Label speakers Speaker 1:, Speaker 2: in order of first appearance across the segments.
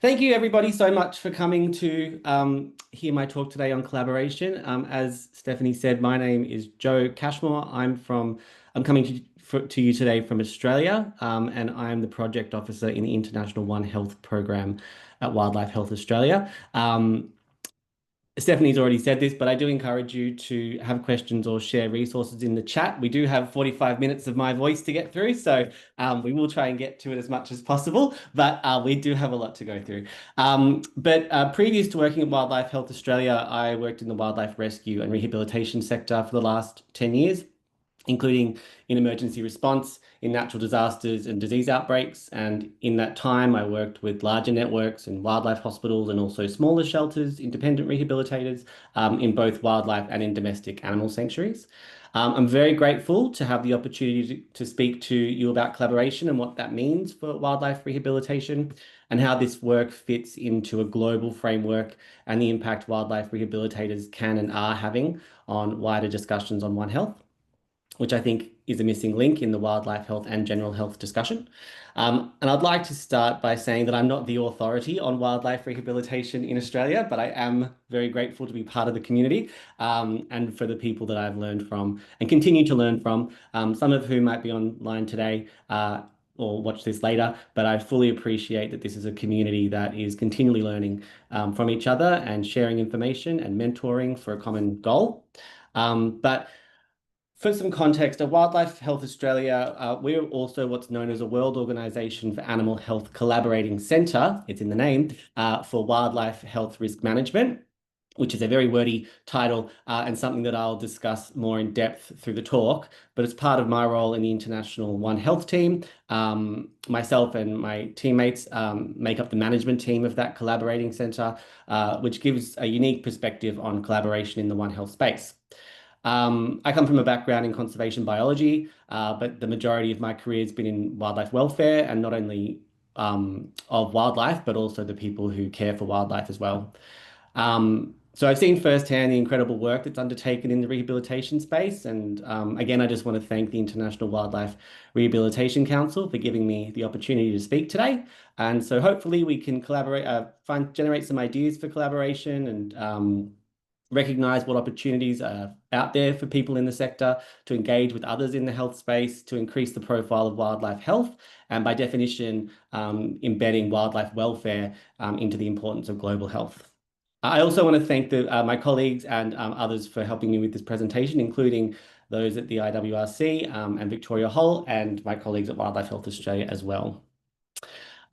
Speaker 1: Thank you, everybody, so much for coming to hear my talk today on collaboration. As Stephanie said, my name is Joe Cashmore. I'm coming to you today from Australia, and I'm the project officer in the International One Health program at Wildlife Health Australia. Stephanie's already said this, but I do encourage you to have questions or share resources in the chat. We do have 45 minutes of my voice to get through, so we will try and get to it as much as possible, but we do have a lot to go through. Previous to working at Wildlife Health Australia, I worked in the wildlife rescue and rehabilitation sector for the last 10 years, including in emergency response, in natural disasters and disease outbreaks. And in that time, I worked with larger networks and wildlife hospitals and also smaller shelters, independent rehabilitators in both wildlife and in domestic animal sanctuaries. I'm very grateful to have the opportunity to speak to you about collaboration and what that means for wildlife rehabilitation and how this work fits into a global framework and the impact wildlife rehabilitators can and are having on wider discussions on One Health, which I think is a missing link in the wildlife health and general health discussion. And I'd like to start by saying that I'm not the authority on wildlife rehabilitation in Australia, but I am very grateful to be part of the community and for the people that I've learned from and continue to learn from, some of whom might be online today or watch this later, but I fully appreciate that this is a community that is continually learning from each other and sharing information and mentoring for a common goal. For some context, at Wildlife Health Australia, we're also what's known as a World Organisation for Animal Health Collaborating Centre, it's in the name, for Wildlife Health Risk Management, which is a very wordy title and something that I'll discuss more in depth through the talk. But as part of my role in the International One Health team, myself and my teammates make up the management team of that collaborating centre, which gives a unique perspective on collaboration in the One Health space. I come from a background in conservation biology, but the majority of my career has been in wildlife welfare and not only of wildlife, but also the people who care for wildlife as well. So I've seen firsthand the incredible work that's undertaken in the rehabilitation space. And again, I just want to thank the International Wildlife Rehabilitation Council for giving me the opportunity to speak today. And so hopefully we can collaborate, generate some ideas for collaboration and recognize what opportunities are out there for people in the sector to engage with others in the health space, to increase the profile of wildlife health, and by definition, embedding wildlife welfare into the importance of global health. I also want to thank my colleagues and others for helping me with this presentation, including those at the IWRC and Victoria Hull, and my colleagues at Wildlife Health Australia as well.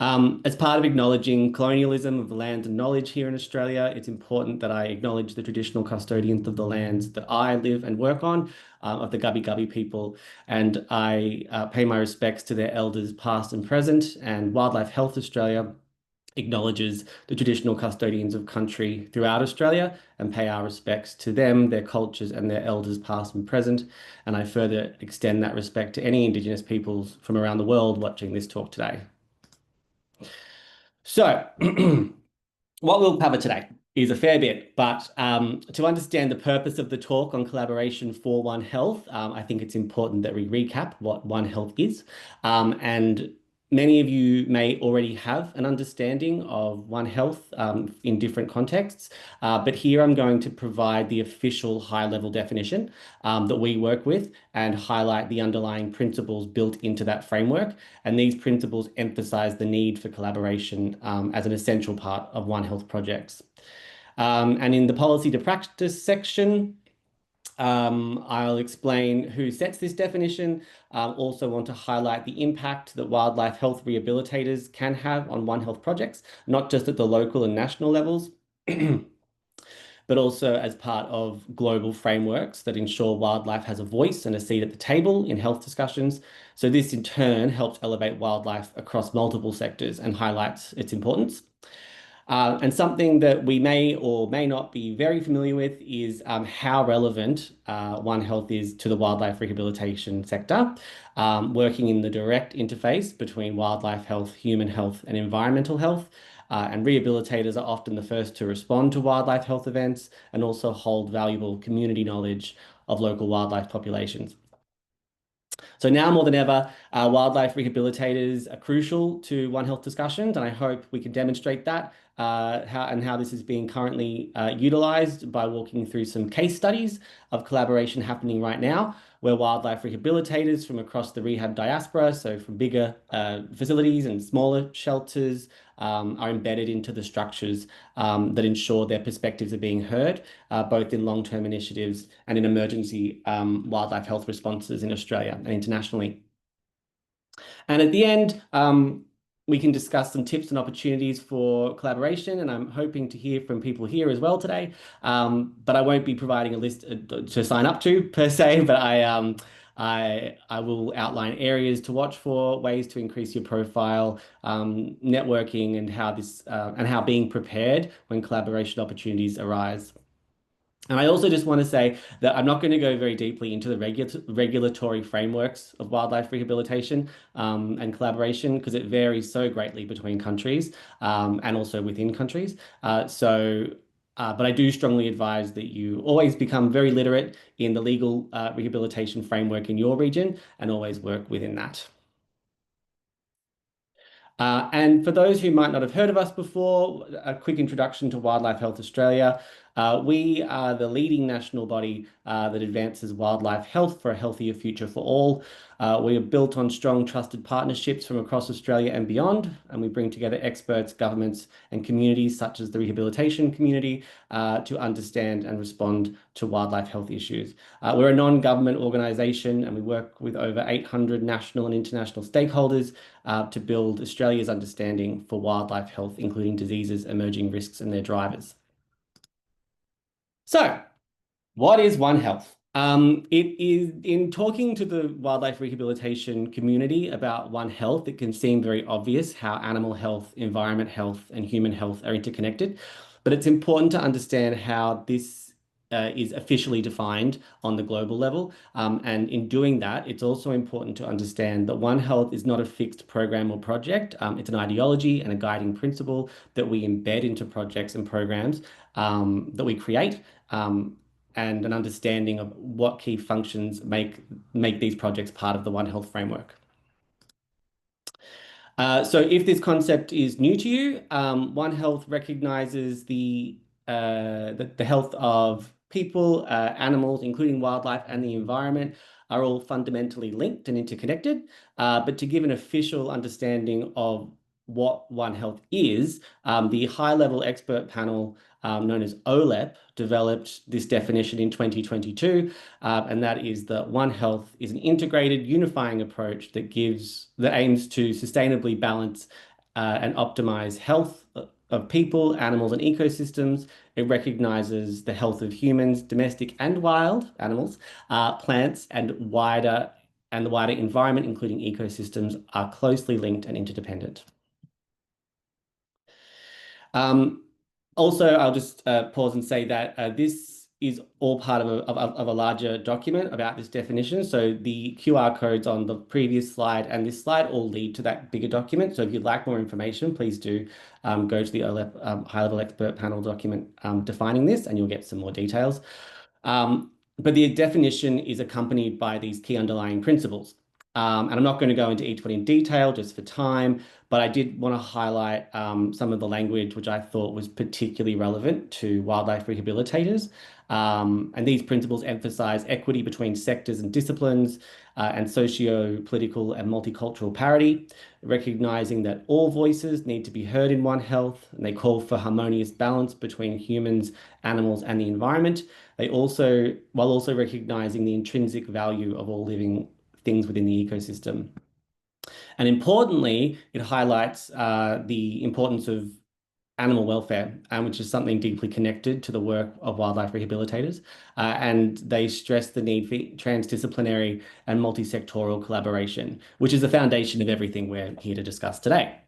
Speaker 1: As part of acknowledging colonialism of land and knowledge here in Australia, it's important that I acknowledge the traditional custodians of the lands that I live and work on, of the Gubbi Gubbi people, and I pay my respects to their elders past and present, and Wildlife Health Australia acknowledges the traditional custodians of country throughout Australia and pay our respects to them, their cultures and their elders past and present. And I further extend that respect to any Indigenous peoples from around the world watching this talk today. So what we'll cover today is a fair bit, but to understand the purpose of the talk on collaboration for One Health, I think it's important that we recap what One Health is. And many of you may already have an understanding of One Health in different contexts, but here I'm going to provide the official high-level definition that we work with and highlight the underlying principles built into that framework. And these principles emphasize the need for collaboration as an essential part of One Health projects. And in the policy to practice section, I'll explain who sets this definition. Also want to highlight the impact that wildlife health rehabilitators can have on One Health projects, not just at the local and national levels, but also as part of global frameworks that ensure wildlife has a voice and a seat at the table in health discussions. So this in turn helps elevate wildlife across multiple sectors and highlights its importance. And something that we may or may not be very familiar with is how relevant One Health is to the wildlife rehabilitation sector, working in the direct interface between wildlife health, human health, and environmental health. And rehabilitators are often the first to respond to wildlife health events and also hold valuable community knowledge of local wildlife populations. So now more than ever, wildlife rehabilitators are crucial to One Health discussions, and I hope we can demonstrate that how this is being currently utilized by walking through some case studies of collaboration happening right now, where wildlife rehabilitators from across the rehab diaspora, so from bigger facilities and smaller shelters, are embedded into the structures that ensure their perspectives are being heard, both in long-term initiatives and in emergency wildlife health responses in Australia and internationally. And at the end, we can discuss some tips and opportunities for collaboration, and I'm hoping to hear from people here as well today. But I won't be providing a list to sign up to per se, but I will outline areas to watch for, ways to increase your profile, networking, and how being prepared when collaboration opportunities arise. And I also just want to say that I'm not going to go very deeply into the regulatory frameworks of wildlife rehabilitation and collaboration because it varies so greatly between countries and also within countries. But I do strongly advise that you always become very literate in the legal rehabilitation framework in your region and always work within that. And for those who might not have heard of us before, a quick introduction to Wildlife Health Australia. We are the leading national body that advances wildlife health for a healthier future for all. We are built on strong, trusted partnerships from across Australia and beyond, and we bring together experts, governments, and communities such as the rehabilitation community to understand and respond to wildlife health issues. We're a non-government organisation, and we work with over 800 national and international stakeholders to build Australia's understanding for wildlife health, including diseases, emerging risks, and their drivers. So, what is One Health? It is in talking to the wildlife rehabilitation community about One Health, it can seem very obvious how animal health, environment health, and human health are interconnected. But it's important to understand how this is officially defined on the global level. And in doing that, it's also important to understand that One Health is not a fixed program or project. It's an ideology and a guiding principle that we embed into projects and programs that we create. And an understanding of what key functions make these projects part of the One Health framework. So if this concept is new to you, One Health recognizes the health of people, animals, including wildlife and the environment, are all fundamentally linked and interconnected. But to give an official understanding of what One Health is, the high-level expert panel known as OLEP developed this definition in 2022, and that is that One Health is an integrated, unifying approach that aims to sustainably balance and optimize health of people, animals, and ecosystems. It recognizes the health of humans, domestic and wild animals, plants, and the wider environment, including ecosystems, are closely linked and interdependent. Also, I'll just pause and say that this is all part of a larger document about this definition. So the QR codes on the previous slide and this slide all lead to that bigger document. So if you'd like more information, please do go to the OLEP high-level expert panel document defining this, and you'll get some more details. But the definition is accompanied by these key underlying principles. And I'm not going to go into each one in detail just for time, but I did want to highlight some of the language which I thought was particularly relevant to wildlife rehabilitators. And these principles emphasize equity between sectors and disciplines and socio-political and multicultural parity, recognizing that all voices need to be heard in One Health, and they call for harmonious balance between humans, animals, and the environment. While also recognizing the intrinsic value of all living things within the ecosystem. And importantly, it highlights the importance of animal welfare, which is something deeply connected to the work of wildlife rehabilitators. And they stress the need for transdisciplinary and multi-sectoral collaboration, which is the foundation of everything we're here to discuss today.